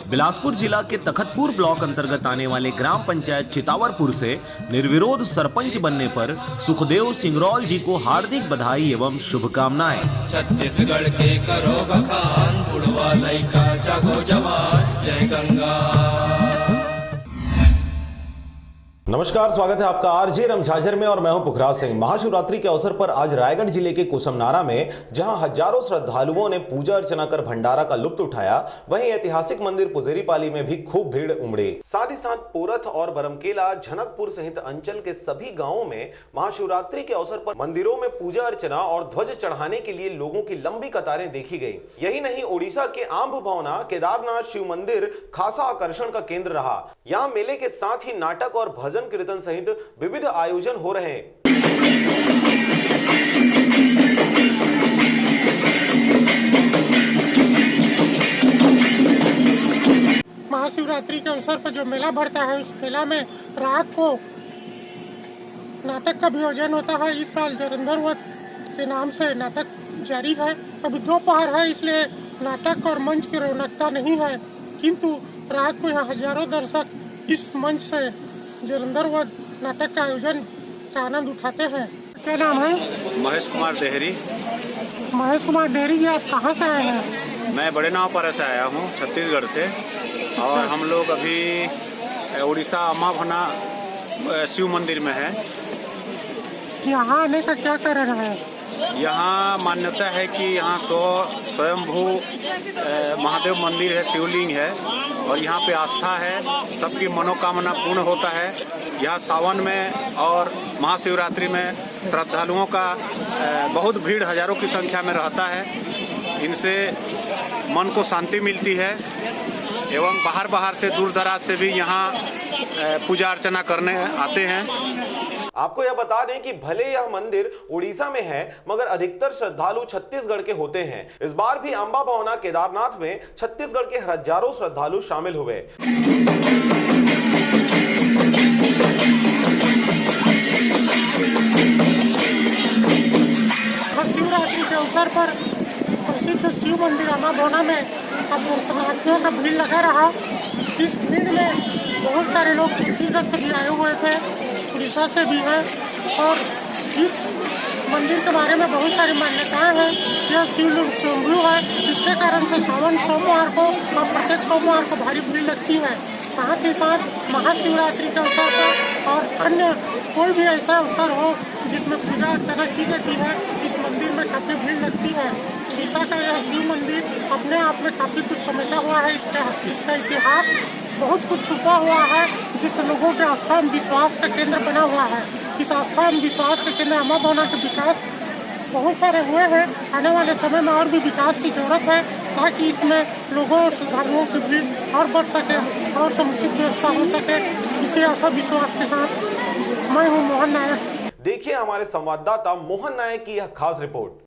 बिलासपुर जिला के तखतपुर ब्लॉक अंतर्गत आने वाले ग्राम पंचायत चितावरपुर से निर्विरोध सरपंच बनने पर सुखदेव सिंगरौल जी को हार्दिक बधाई एवं शुभकामनाएं। छत्तीसगढ़ के करो बखान, बुढ़वा लइका जागो जवान, जय गंगा। नमस्कार, स्वागत है आपका आरजे रमझाझर में और मैं हूं पुखराज सिंह। महाशिवरात्रि के अवसर पर आज रायगढ़ जिले के कुसमनारा में जहां हजारों श्रद्धालुओं ने पूजा अर्चना कर भंडारा का लुत्फ उठाया, वहीं ऐतिहासिक मंदिर पुजेरीपाली में भी खूब भीड़ उमड़ी। साथ ही साथ पोरथ और बरमकेला, झनकपुर सहित अंचल के सभी गाँवों में महाशिवरात्रि के अवसर पर मंदिरों में पूजा अर्चना और ध्वज चढ़ाने के लिए लोगों की लंबी कतारें देखी गई। यही नहीं, ओडिशा के आम्बभवना केदारनाथ शिव मंदिर खासा आकर्षण का केंद्र रहा। यहाँ मेले के साथ ही नाटक और भजन कीर्तन सहित विविध आयोजन हो रहे हैं। महाशिवरात्रि के अवसर पर जो मेला भरता है, उस मेला में रात को नाटक का भी आयोजन होता है। इस साल जलंधर वध के नाम से नाटक जारी है। अभी दोपहर है, इसलिए नाटक और मंच की रौनकता नहीं है, किंतु रात को यहाँ हजारों दर्शक इस मंच से जलंधर वध नाटक का आयोजन का आनंद उठाते हैं। क्या नाम है? महेश कुमार देहरी। महेश कुमार देहरी जी, आप कहाँ से आए हैं? मैं बड़े नावपारा से आया हूँ, छत्तीसगढ़ से। और हम लोग अभी उड़ीसा अम्बाभवना शिव मंदिर में है। यहाँ आने का क्या कारण है? यहाँ मान्यता है कि यहाँ स्वयंभू महादेव मंदिर है, शिवलिंग है और यहाँ पे आस्था है, सबकी मनोकामना पूर्ण होता है। यहाँ सावन में और महाशिवरात्रि में श्रद्धालुओं का बहुत भीड़ हजारों की संख्या में रहता है। इनसे मन को शांति मिलती है एवं बाहर से दूर दराज से भी यहाँ पूजा अर्चना करने आते हैं। आपको यह बता दें कि भले यह मंदिर उड़ीसा में है, मगर अधिकतर श्रद्धालु छत्तीसगढ़ के होते हैं। इस बार भी अम्बाभवना केदारनाथ में छत्तीसगढ़ के हजारों श्रद्धालु शामिल हुए। शिवरात्रि के अवसर पर प्रसिद्ध शिव मंदिर अम्बाभवना में अब दर्शनार्थियों का भीड़ लगा रहा। इस भीड़ में बहुत सारे लोग छत्तीसगढ़ से भी आए हुए थे, उड़ीसा से भी है। और इस मंदिर के बारे में बहुत सारी मान्यताएं हैं। यह शिवलिंग स्वयंभू है, जिसके कारण से सावन सोमवार को और प्रत्येक सोमवार को भारी भीड़ लगती है। साथ ही साथ महाशिवरात्रि के अवसर पर और अन्य कोई भी ऐसा अवसर हो जिसमें पूजा अर्चना की जाती है, इस मंदिर में काफी भीड़ लगती है। उड़ीसा का यह शिव मंदिर अपने आप में काफी कुछ समेटा हुआ है। इसका इतिहास बहुत कुछ छुपा हुआ है, जिस लोगों के आस्था एवं विश्वास का केंद्र बना हुआ है। इस आस्था एवं विश्वास के केंद्र अम्बाभवना के विकास बहुत सारे हुए हैं। आने वाले समय में और भी विकास की जरूरत है, ताकि इसमें लोगों और श्रद्धालुओं की भीड़ और बढ़ सके और समुचित व्यवस्था हो सके। इसी आशा विश्वास के साथ मैं हूँ मोहन नायक। देखिए हमारे संवाददाता मोहन नायक की यह खास रिपोर्ट।